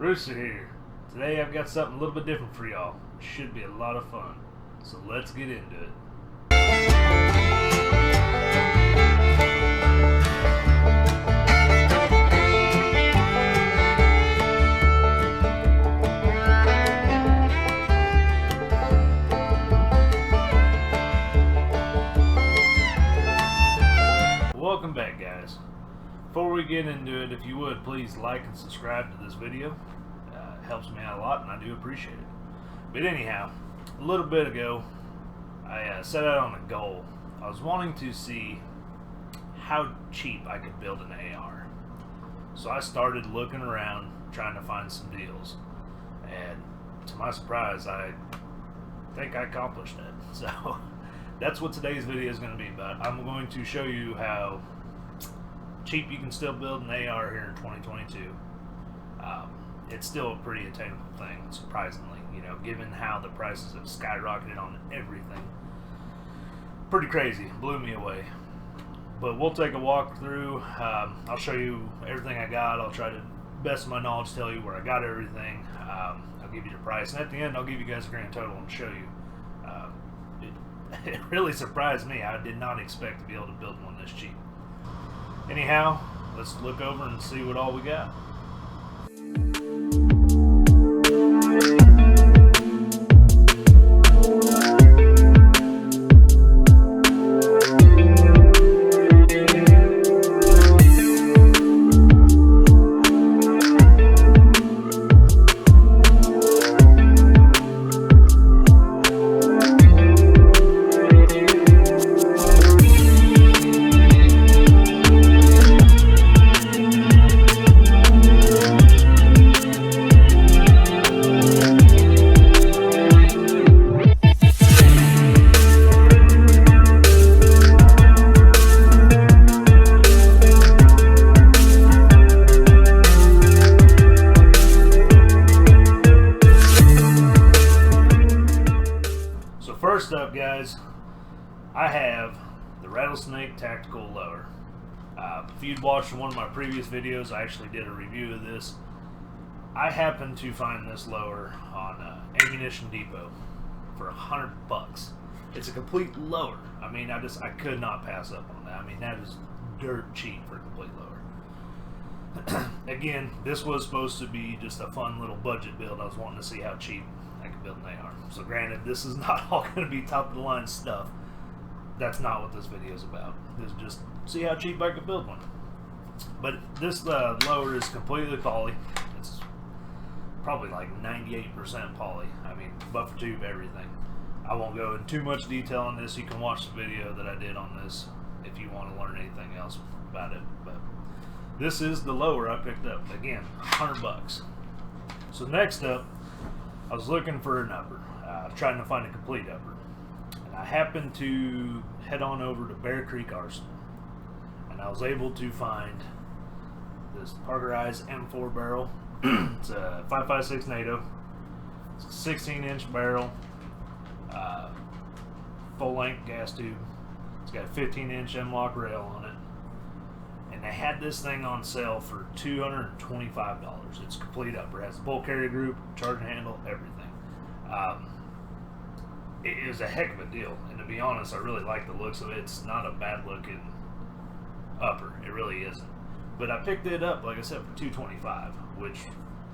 Rooster here. Today I've got something a little bit different for y'all. Should be a lot of fun. So let's get into it. Welcome back, guys. Before we get into it, if you would, please like and subscribe to this video. It helps me out a lot and I do appreciate it. But anyhow, a little bit ago, I set out on a goal. I was wanting to see how cheap I could build an AR. So I started looking around, trying to find some deals. And to my surprise, I think I accomplished it. So that's what today's video is going to be about. I'm going to show you how cheap you can still build an AR here in 2022. It's still a pretty attainable thing, surprisingly, given how the prices have skyrocketed on everything. Pretty crazy, blew me away. But we'll take a walk through. I'll show you everything I got. I'll try to best of my knowledge tell you where I got everything. I'll give you the price, and at the end I'll give you guys a grand total and show you. It really surprised me. I did not expect to be able to build one this cheap. Anyhow, let's look over and see what all we got. First up, guys, I have the Rattlesnake Tactical Lower. If you'd watched one of my previous videos, I actually did a review of this. I happened to find this lower on Ammunition Depot for $100. It's a complete lower. I mean, I could not pass up on that. I mean, that is dirt cheap for a complete lower. Again, this was supposed to be just a fun little budget build. I was wanting to see how cheap I could build an AR. So granted, this is not all going to be top of the line stuff. That's not what this video is about. This is just see how cheap I could build one. But this lower is completely poly. It's probably like 98% poly. I mean, buffer tube, everything. I won't go into too much detail on this. You can watch the video that I did on this if you want to learn anything else about it. But this is the lower I picked up. Again, $100. So next up, I was looking for an upper, trying to find a complete upper, and I happened to head on over to Bear Creek Arsenal, and I was able to find this Parkerized M4 barrel. It's a 5.56 NATO. It's a 16-inch barrel, full-length gas tube. It's got a 15-inch M-lock rail on it, and they had this thing on sale for $225. It's complete upper. It has a bull carrier group, charging handle, everything. It is a heck of a deal, and to be honest, I really like the looks of it. It's not a bad looking upper. It really isn't. But I picked it up, like I said, for $225, which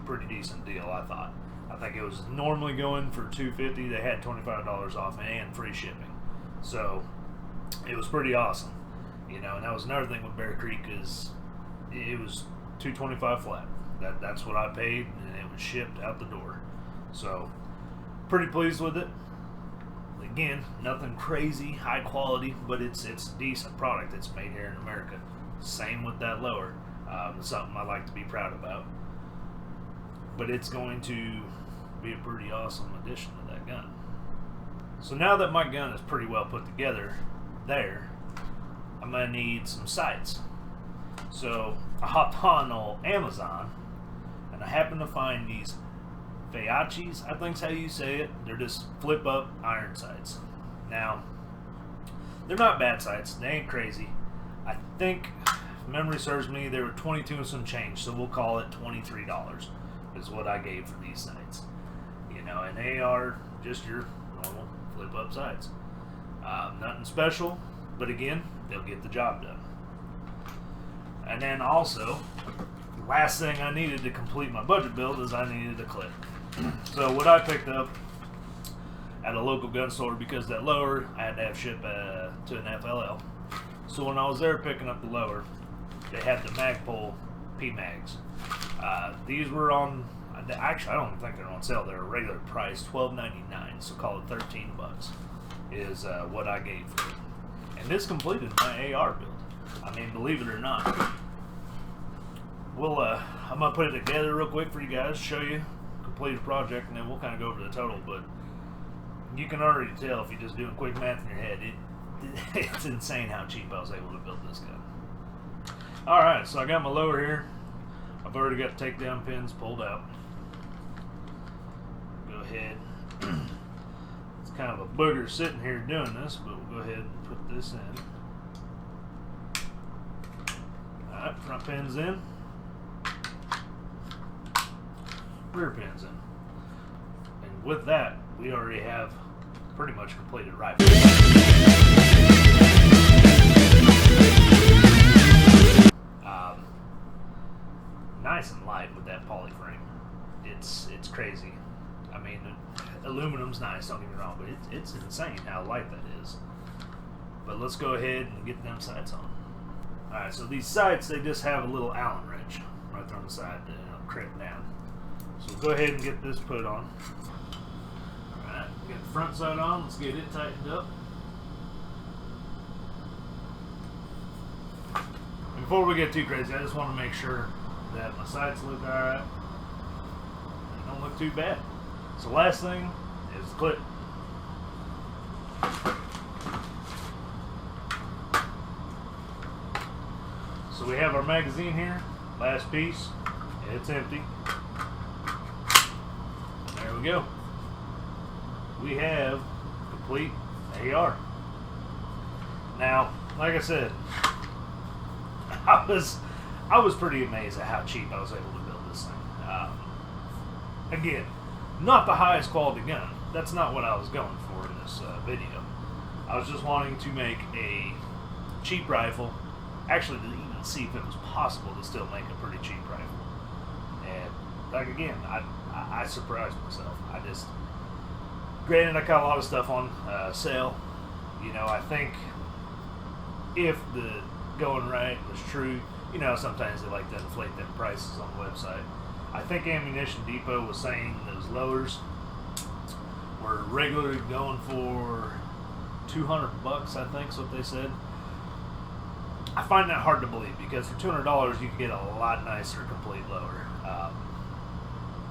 pretty decent deal, I thought. I think it was normally going for $250. They had $25 off and free shipping, so it was pretty awesome. And that was another thing with Bear Creek is it was $225 flat. That's what I paid, and it was shipped out the door. So pretty pleased with it. Again, nothing crazy high quality, but it's a decent product. It's made here in America. Same with that lower. It's something I like to be proud about. But it's going to be a pretty awesome addition to that gun. So now that my gun is pretty well put together there, I'm going to need some sights. So I hopped on Amazon, and I happened to find these Fayachis, I think's how you say it. They're just flip up iron sights. Now, they're not bad sights. They ain't crazy. I think, if memory serves me, they were 22 and some change, so we'll call it $23. is what I gave for these sights. You know, and they are just your normal flip up sights. Nothing special, but again, they'll get the job done. And then also, the last thing I needed to complete my budget build is I needed a clip. So what I picked up at a local gun store, because that lower I had to have shipped to an FLL. So when I was there picking up the lower, they had the Magpul P-Mags. These were on, actually I don't think they're on sale, they're a regular price, $12.99, so call it 13 bucks is what I gave for it. And this completed my AR build. I mean, believe it or not. I'm gonna put it together real quick for you guys, show you completed project, and then we'll kind of go over the total. But you can already tell if you're just doing quick math in your head, it's insane how cheap I was able to build this gun. All right, so I got my lower here. I've already got takedown pins pulled out. Go ahead. It's kind of a booger sitting here doing this, but we'll go ahead and put this in. All right, front pins in. Rear pins in. And with that, we already have pretty much completed rifle. Nice and light with that poly frame. It's crazy. I mean, aluminum's nice, don't get me wrong, but it's insane how light that is. But let's go ahead and get them sights on. Alright, so these sights, they just have a little Allen wrench right there on the side to crimp down. So we'll go ahead and get this put on. Alright, get the front sight on, let's get it tightened up. And before we get too crazy, I just want to make sure that my sights look alright. They don't look too bad. So last thing is the clip. So we have our magazine here, last piece, it's empty. There we go. We have complete AR. Now, like I said, I was pretty amazed at how cheap I was able to build this thing. Again, not the highest quality gun. That's not what I was going for in this video. I was just wanting to make a cheap rifle, actually to even see if it was possible to still make a pretty cheap rifle. And like again, I surprised myself. Granted, I got a lot of stuff on sale. You know, I think if the going right was true, you know, sometimes they like to inflate them prices on the website. I think Ammunition Depot was saying those lowers were regularly going for 200 bucks, I think is what they said. I find that hard to believe because for $200 you can get a lot nicer complete lower.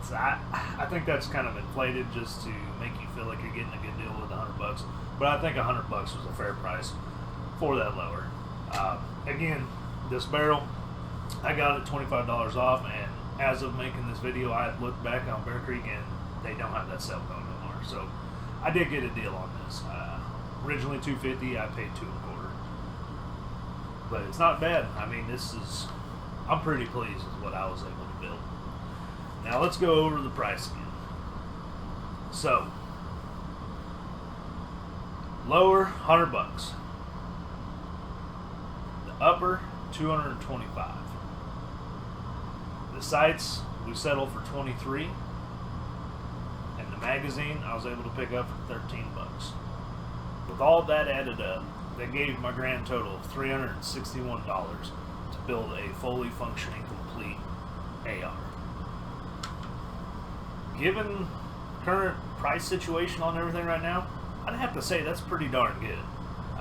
So I think that's kind of inflated just to make you feel like you're getting a good deal with 100 bucks. But I think 100 bucks was a fair price for that lower. Again, this barrel, I got it $25 off, and as of making this video, I looked back on Bear Creek and they don't have that sale going no more. So I did get a deal on this. Originally $250, I paid $2.25. But it's not bad. I mean, I'm pretty pleased with what I was able to build. Now let's go over the price again. So, lower, 100 bucks. The upper, 225. The sights, we settled for 23. And the magazine, I was able to pick up for 13 bucks. With all that added up, that gave my grand total of $361 to build a fully functioning, complete AR. Given current price situation on everything right now, I'd have to say that's pretty darn good.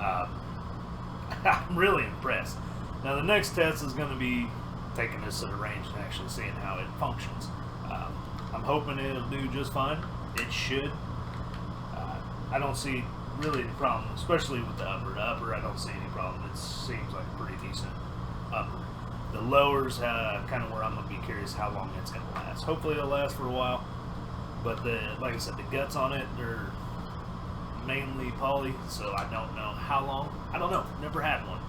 I'm really impressed. Now the next test is going to be taking this to the range and actually seeing how it functions. I'm hoping it'll do just fine. It should. I don't see really any problem, especially with the upper. The upper, I don't see any problem. It seems like a pretty decent upper. The lower's kind of where I'm going to be curious how long it's going to last. Hopefully it'll last for a while. But like I said, the guts on it, they're mainly poly, so I don't know how long. I don't know. Never had one.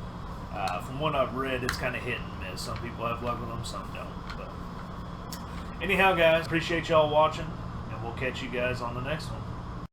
From what I've read, it's kind of hit and miss. Some people have luck with them, some don't. But Anyhow, guys, appreciate y'all watching, and we'll catch you guys on the next one.